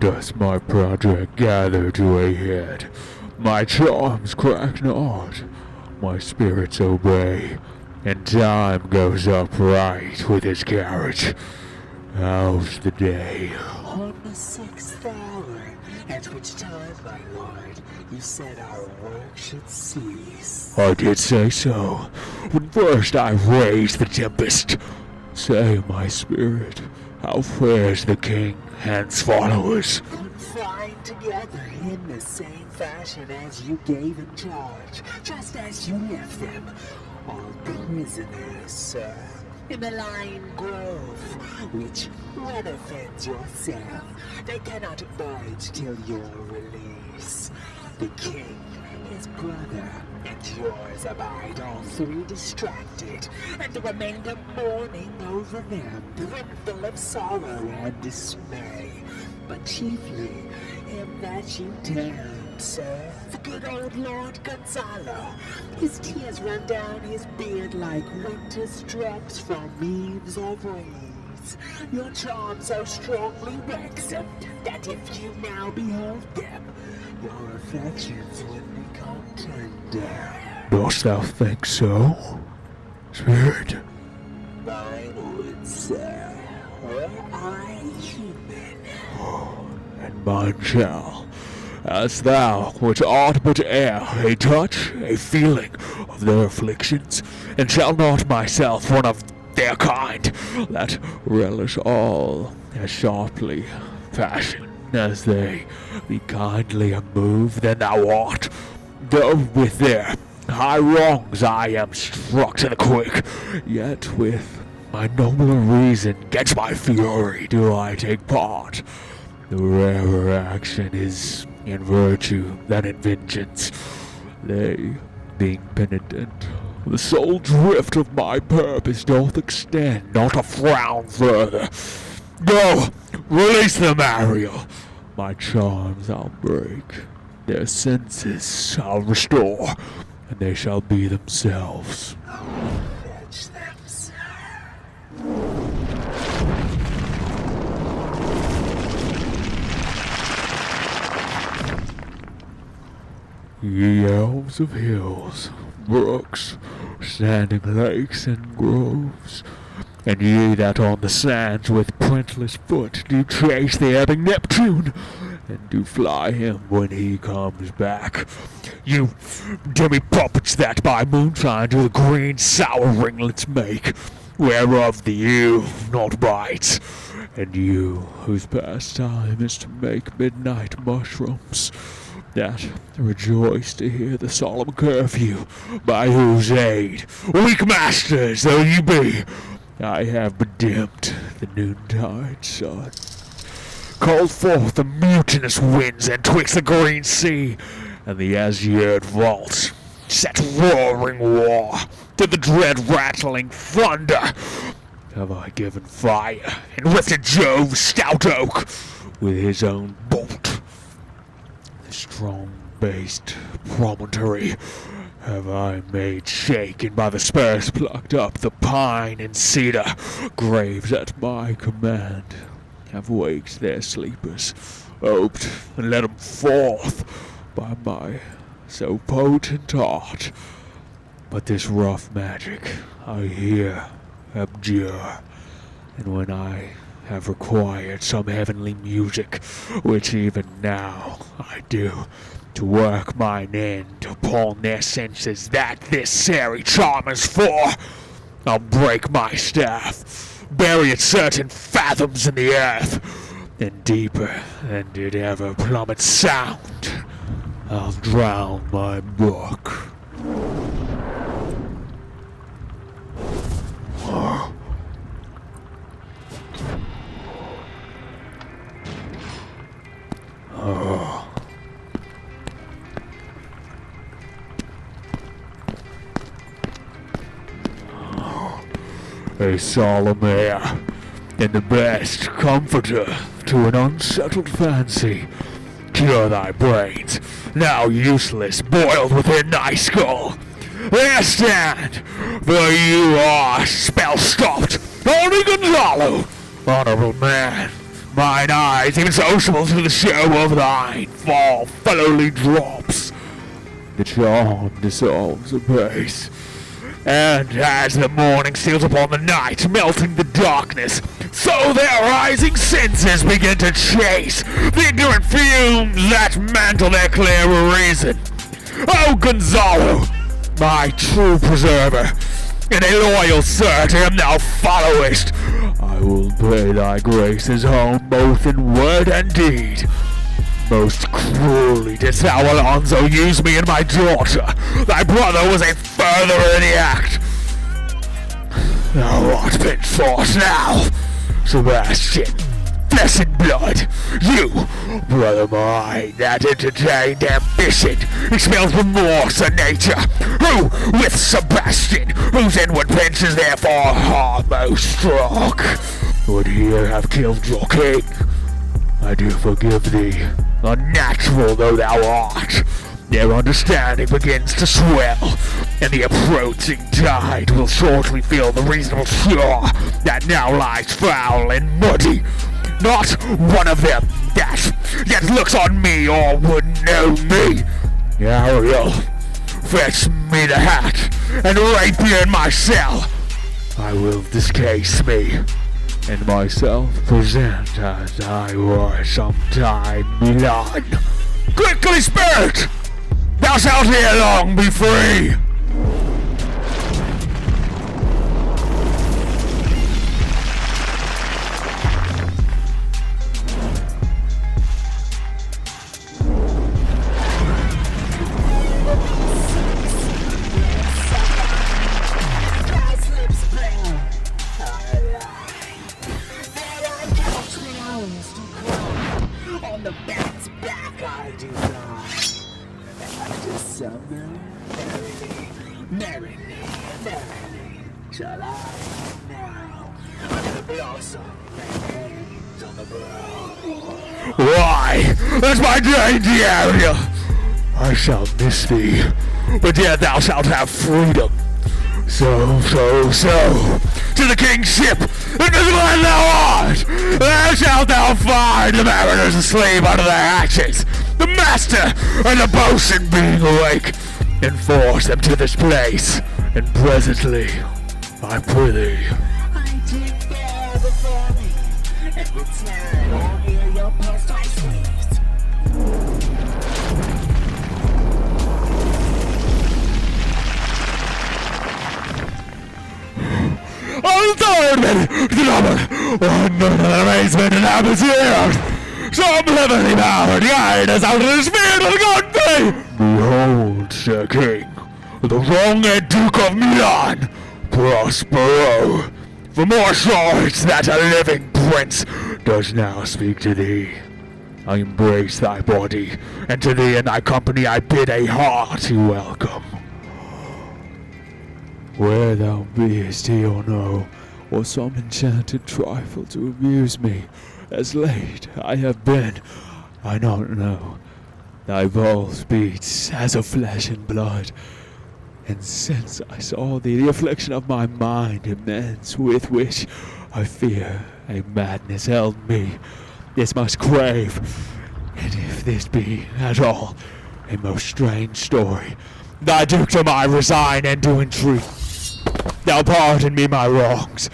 does my project gather to a head. My charms crack not, my spirits obey, and time goes upright with his carriage. How's the day? On the 6th hour, at which time, my lord, you said our work should cease. I did say so, when first I raised the Tempest. Say, my spirit, how fares the king and his followers? Confined together in the same fashion as you gave in charge, just as you left them, all prisoners, sir, in the Lion Grove, which weather fends your cell. They cannot budge till your release. The king, his brother, and yours abide, all three distracted, and the remainder mourning over them, brimful of sorrow and dismay. But chiefly him that you termed, sir, the good old Lord Gonzalo. His tears run down his beard like winter's drops from eaves of rains. Your charm so strongly wrecks him, that if you now beheld them, your affections would become tender. Dost thou think so, spirit? Mine would, sir, were I human. And mine shall, as thou which art but air, a touch, a feeling of their afflictions, and shall not myself one of their kind, that relish all as sharply fashioned as they, be kindlier moved than thou art. Though with their high wrongs I am struck to the quick, yet with my nobler reason against my fury do I take part. The rarer action is in virtue than in vengeance. They, being penitent, the sole drift of my purpose doth extend not a frown further. Go, release them, Ariel. My charms I'll break, their senses I'll restore, and they shall be themselves. Fetch them, sir. Ye elves of hills, brooks, standing lakes and groves, and ye that on the sands with printless foot do chase the ebbing Neptune, and do fly him when he comes back. You demi-puppets that by moonshine do the green sour ringlets make, whereof the ewe not bites, and you whose pastime is to make midnight mushrooms, that rejoice to hear the solemn curfew, by whose aid, weak masters though you be, I have bedimmed the noontide sun, called forth the mutinous winds and twixt the green sea and the azured vaults, set roaring war to the dread rattling thunder. Have I given fire and lifted Jove's stout oak with his own bolt? The strong-based promontory have I made shaken by the spurs plucked up. The pine and cedar graves at my command have waked their sleepers, oped and let 'em forth by my so potent art. But this rough magic I here abjure, and when I have required some heavenly music, which even now I do, to work mine end upon their senses that this airy charm is for, I'll break my staff, bury it certain fathoms in the earth, and deeper than did ever plummet sound, I'll drown my book. A solemn air, and the best comforter to an unsettled fancy. Cure thy brains, now useless, boiled within thy skull. There stand, for you are spell-stopped, only Gonzalo, honorable man, Mine eyes, even sociable to the show of thine, fall fellowly drops. The charm dissolves apace, and as the morning steals upon the night, melting the darkness, so their rising senses begin to chase the ignorant fumes that mantle their clearer reason. O Gonzalo, my true preserver, in a loyal search him thou followest, I will pay thy graces home both in word and deed. Most cruelly didst thou, Alonso, use me and my daughter. Thy brother was a furtherer in the act. Thou art been forced now, Sebastian. Flesh and blood, you, brother mine, that entertained ambition, expels remorse and nature, who, with Sebastian, whose inward pinch is therefore heart most struck, would here have killed your king. I do forgive thee, unnatural though thou art. Their understanding begins to swell, and the approaching tide will shortly fill the reasonable shore that now lies foul and muddy. Not one of them that yet looks on me or would know me. Ariel, fetch me the hat, and rapier in my cell. I will discase me, and myself present as I was sometime Milan. Quickly, spirit! Thou shalt ere long be free! On the bat's back I do fly. After summer, merrily, shall I now under the blossom hands on the brow. Why, that's my dainty Ariel! I shall miss thee, but yet thou shalt have freedom. So, to the king's ship, and to the land thou art! There shalt thou find the mariners asleep under their hatches, the master and the boatswain being awake, and force them to this place, and presently, I prithee. I did bear before me, and return or hear your pastime waves. Unthorned, troubled, wonder and amazement and appreciation. Some heavenly power guide us out of the spirit of the god day. Behold, Sir King, the wronged Duke of Milan, Prospero. For more swords that a living prince does now speak to thee. I embrace thy body, and to thee and thy company I bid a hearty welcome. Where thou beest, he or no, or some enchanted trifle to amuse me, as late I have been, I don't know. Thy pulse beats as of flesh and blood, and since I saw thee, the affliction of my mind immense, with which I fear a madness held me, this must crave, and if this be at all a most strange story, thy dukedom I resign and do entreat. Thou pardon me my wrongs,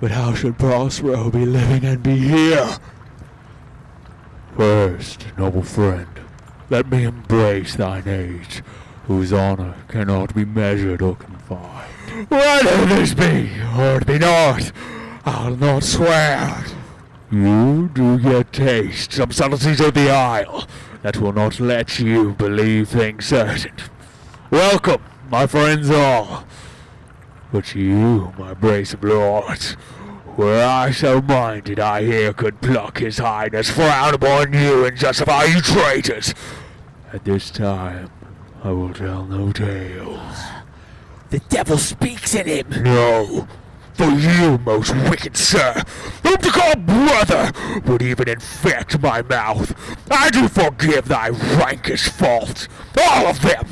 but how should Prospero be living and be here? First, noble friend, let me embrace thine age, whose honor cannot be measured or confined. Whether this be, or it be not, I'll not swear. You do yet taste some subtleties of the isle that will not let you believe things certain. Welcome, my friends all. But you, my brave lords, were I so minded, I here could pluck his highness, frown upon you, and justify you traitors. At this time, I will tell no tales. The devil speaks in him. No, for you, most wicked sir, whom to call brother would even infect my mouth. I do forgive thy rankest faults, all of them,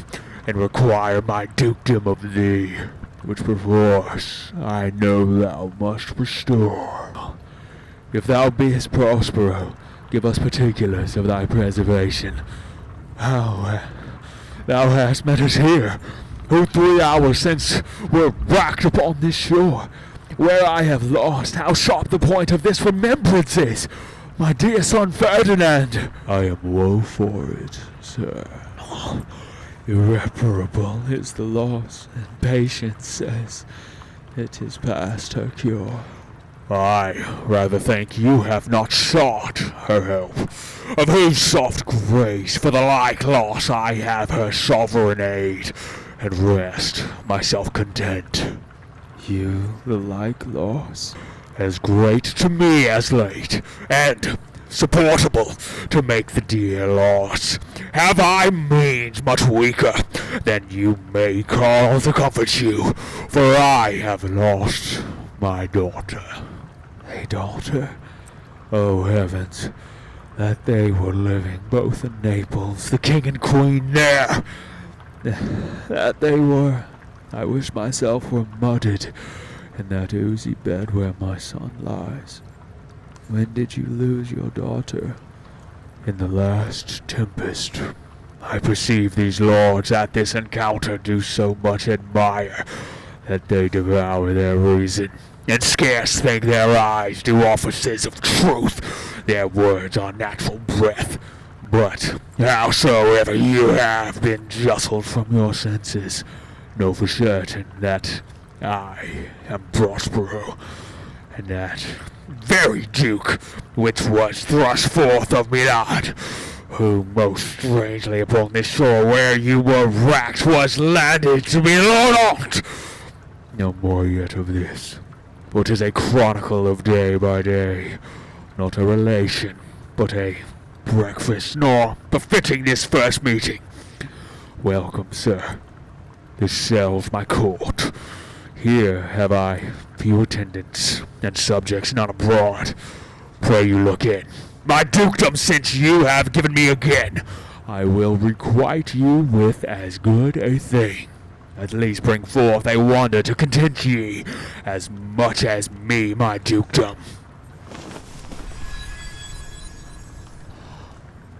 and require my dukedom of thee, which perforce I know thou must restore. if thou beest Prospero, give us particulars of thy preservation. How thou hast met us here, who 3 hours since were whacked upon this shore, where I have lost how sharp the point of this remembrance is. My dear son Ferdinand, I am woe for it, sir. Irreparable is the loss, and patience says it is past her cure. I rather think you have not sought her help, of whose soft grace for the like loss I have her sovereign aid, and rest myself content. You the like loss? As great to me as late, and supportable to make the dear loss. Have I means much weaker than you may call to comfort you, for I have lost my daughter. A daughter? Oh heavens, that they were living both in Naples, the king and queen there! That they were. I wish myself were mudded in that oozy bed where my son lies. When did you lose your daughter? In the last tempest. I perceive these lords at this encounter do so much admire that they devour their reason, and scarce think their eyes do offices of truth. Their words are natural breath. But howsoever you have been jostled from your senses, know for certain that I am Prospero, and that very duke which was thrust forth of Milan, who most strangely upon this shore where you were racked was landed to be not. No more yet of this, for 'tis a chronicle of day by day, not a relation, but a breakfast, nor befitting this first meeting. Welcome, sir. This cell's my court. Here have I few attendants, and subjects none abroad. Pray you look in. My dukedom since you have given me again, I will requite you with as good a thing. At least bring forth a wonder to content ye, as much as me my dukedom.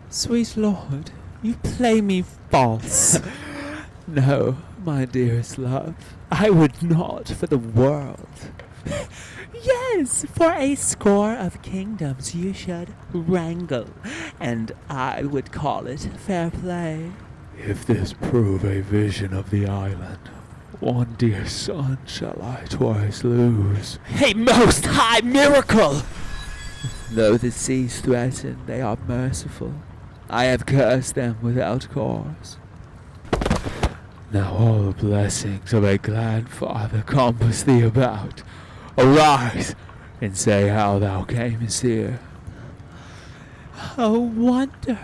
Sweet lord, you play me false. No, my dearest love, I would not for the world. Yes, for a score of kingdoms you should wrangle, and I would call it fair play. If this prove a vision of the island, one dear son shall I twice lose. A most high miracle! Though the seas threaten, they are merciful. I have cursed them without cause. Now all the blessings of a glad father compass thee about. Arise, and say how thou camest here. Oh, wonder!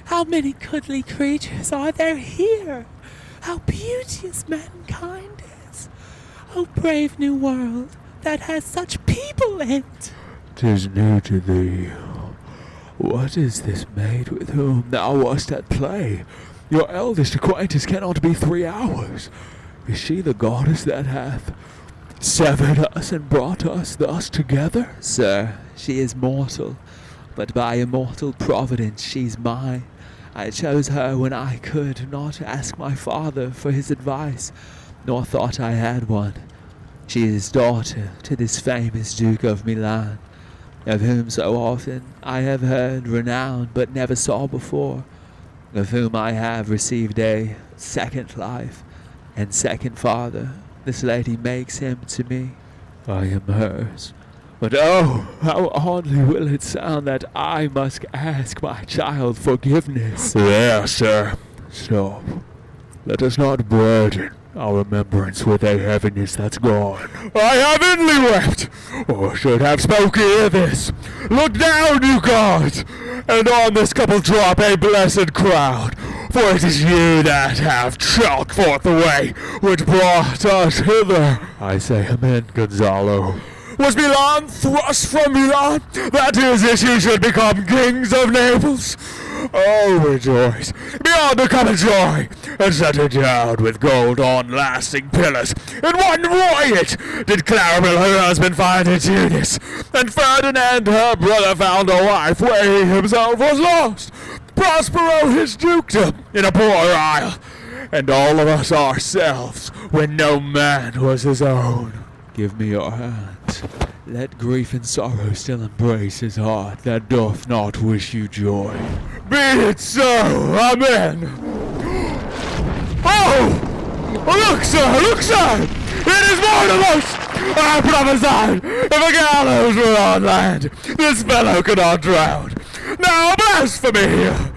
How many goodly creatures are there here! How beauteous mankind is! Oh, brave new world that has such people in it! 'Tis new to thee. What is this maid with whom thou wast at play? Your eldest acquaintance cannot be 3 hours. Is she the goddess that hath severed us and brought us thus together? Sir, she is mortal, but by immortal providence she's mine. I chose her when I could not ask my father for his advice, nor thought I had one. She is daughter to this famous Duke of Milan, of whom so often I have heard renown but never saw before, of whom I have received a second life and second father. This lady makes him to me. I am hers. But oh, how oddly will it sound that I must ask my child forgiveness. There, sir. Stop. Let us not burden our remembrance with a heaviness that's gone. I have inly wept, or should have spoken ere this. Look down, you gods, and on this couple drop a blessed crowd, for it is you that have chalked forth the way which brought us hither. I say amen, Gonzalo. Was Milan thrust from Milan, that his issue should become kings of Naples? Oh, rejoice, beyond the common joy, and set it down with gold on lasting pillars. In one voyage did Clarabelle her husband find in Tunis, and Ferdinand her brother found a wife where he himself was lost. Prospero his dukedom in a poor isle, and all of us ourselves when no man was his own. Give me your hands. Let grief and sorrow still embrace his heart that doth not wish you joy. Be it so, amen. Oh! Look, sir! It is Mortimus! I prophesied, if a gallows were on land, this fellow could not drown. Now blasphemy!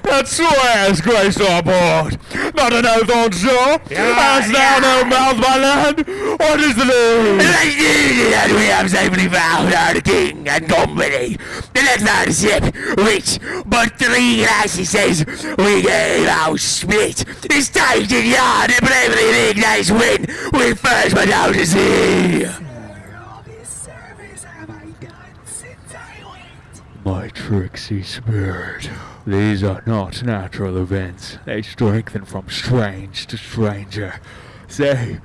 That swears grace on board, not an oath on shore. Hast thou no mouth by land? What is the name? And we have safely found our king and company. The next our ship, which but 3 glasses we gave our split, is tight in yard and bravely the ignite wind we first went out to sea. All this service have I done since I went. My tricksy spirit. These are not natural events. They strengthen from strange to stranger. Say,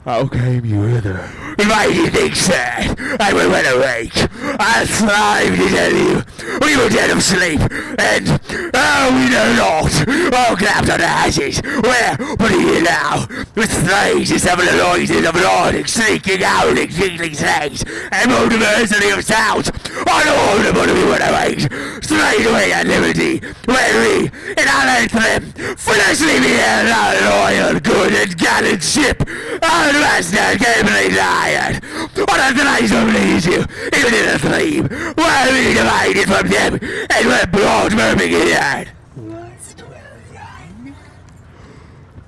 how came you hither? Why do you think, sir? I will went awake. I'll thrive to tell you. We were dead of sleep, and, we know not, all clapped on the ashes. Where, what are you now? With slaves and several noises of Nordic, sneaking, howling, jingling slangs, and more diversity of sounds. Unaudible we went awake. Straight away at liberty, where we, in our earth them, foolishly beheld our loyal, good, and gallant ship. Our master cably tired. What a delight to please you, even in a sleep, while we divided from them, and were brought murmuring here. What's 12 done?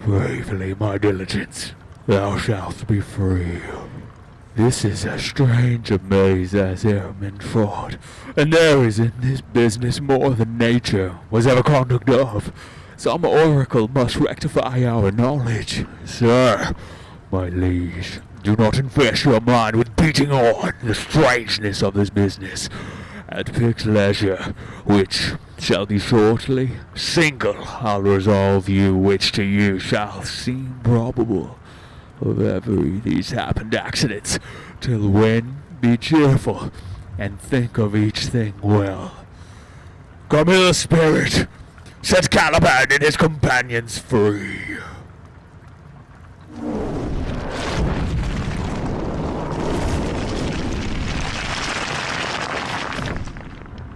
Bravely, my diligence, thou shalt be free. This is as strange a maze as e'er men fought, and there is in this business more than nature was ever conduct of. Some oracle must rectify our knowledge. Sir, my liege, do not infest your mind with beating on the strangeness of this business. At picked leisure, which shall be shortly, single I'll resolve you which to you shall seem probable. Of every these happened accidents, till when be cheerful, and think of each thing well. Come hither, spirit, set Caliban and his companions free.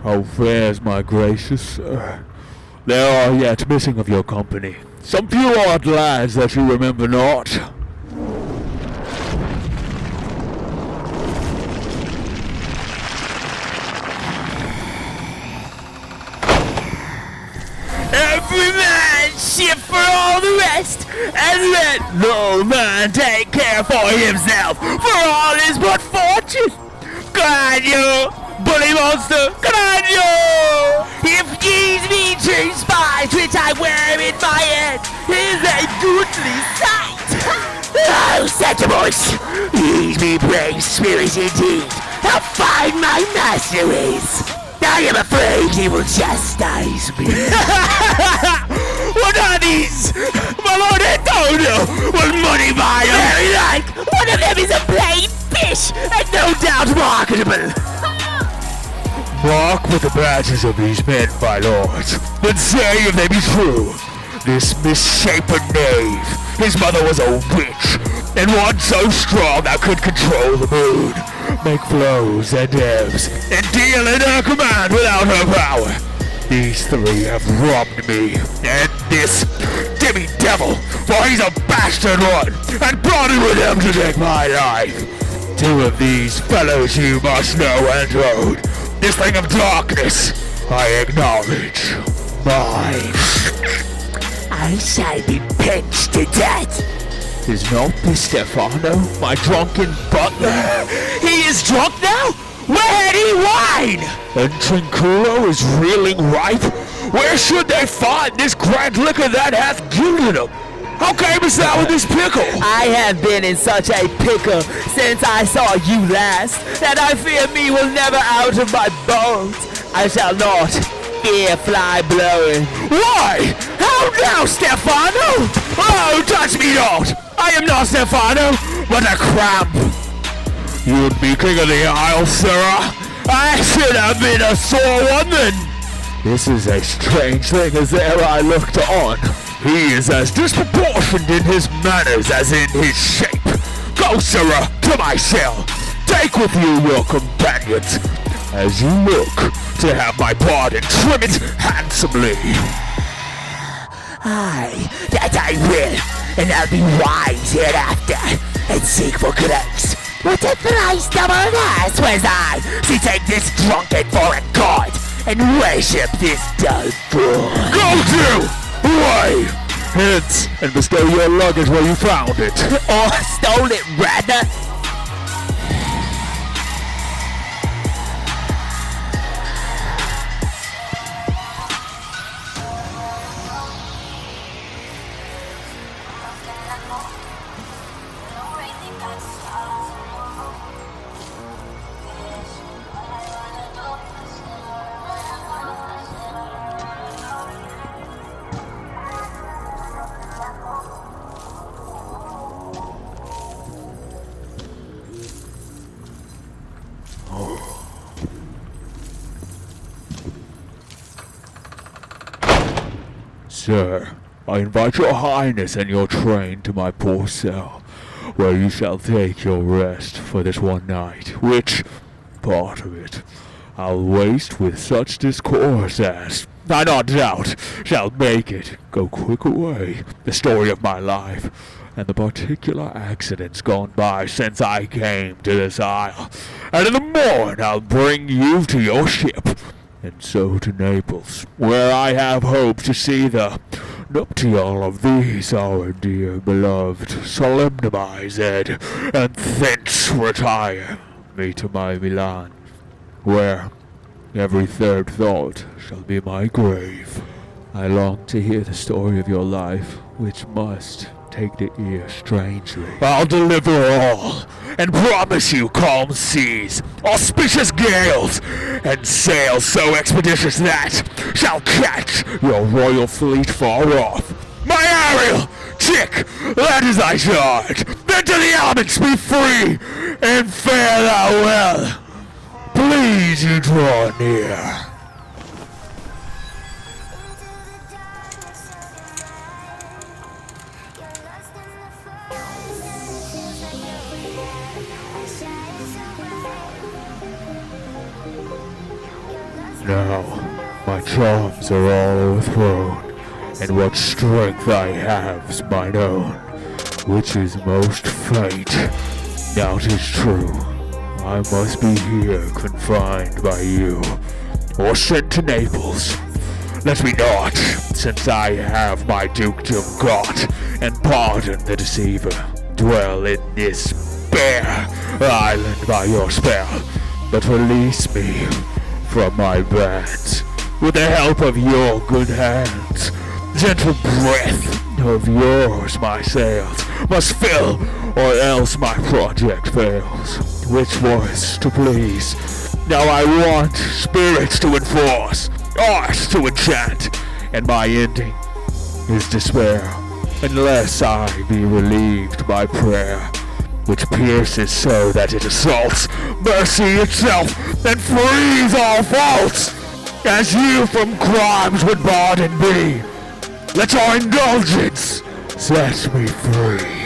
How fares my gracious sir? There are yet missing of your company some few odd lads that you remember not. Every man shift for all the rest, and let no man take care for himself, for all is but fortune. Granio, bully monster, Granio! If these be true spies which I wear in my head, is a goodly sight. Oh, Septimus, these be brave spirits indeed. How fine my master is! I am afraid he will chastise me. What are these? My Lord Antonio will money buy them. Very like. One of them is a plain fish, and no doubt marketable. Mark with the badges of these men, my lords, then say if they be true. This misshapen knave, his mother was a witch, and one so strong that could control the moon, make flows and ebbs, and deal in her command without her power. These 3 have robbed me, and this demi-devil, for he's a bastard one, and plotted with them to take my life. 2 of these fellows you must know and own. This thing of darkness, I acknowledge, mine. I shall be pinched to death. Is not this Stefano, my drunken butler? He is drunk now? Where had he wine? And Trinculo is reeling ripe? Where should they find this grand liquor that hath gilded him? How camest thou in this pickle? I have been in such a pickle since I saw you last, that I fear me will never out of my bones. I shall not fear fly blowing. Why? How now, Stefano? No, touch me not! I am not Stefano, but a cramp! You'd be king of the Isle, sirrah! I should have been a sore one then! This is a strange thing as ere I looked on. He is as disproportioned in his manners as in his shape. Go, sirrah, to my cell. Take with you your companions, as you look to have my pardon trim it handsomely. Aye, that I will, and I'll be wise hereafter, and seek for grace. What a thrice-double ass was I, to take this drunkard for a god, and worship this dull fool. Go to! Away! Hence, and bestow your luggage where you found it. Or stole it, rather. Sir, I invite your highness and your train to my poor cell, where you shall take your rest for this one night, which, part of it, I'll waste with such discourse as, I not doubt, shall make it go quick away, the story of my life, and the particular accidents gone by since I came to this isle. And in the morn I'll bring you to your ship, and so to Naples, where I have hoped to see the nuptial of these our dear beloved solemnized, and thence retire me to my Milan, where every third thought shall be my grave. I long to hear the story of your life, which must take the ear strangely. I'll deliver all, and promise you calm seas, auspicious gales, and sails so expeditious that shall catch your royal fleet far off. My Ariel, chick, that is thy charge. Then to the elements be free, and fare thou well. Please you draw near. Now, my charms are all overthrown, and what strength I have's mine own, which is most faint. Now 'tis true, I must be here confined by you, or sent to Naples. Let me not, since I have my dukedom got, and pardon the deceiver, dwell in this bare island by your spell, but release me from my bands, with the help of your good hands. Gentle breath of yours my sails must fill, or else my project fails, which was to please. Now I want spirits to enforce, art to enchant, and my ending is despair, unless I be relieved by prayer, which pierces so that it assaults mercy itself, and frees all faults, as you from crimes would pardon me. Let your indulgence set me free.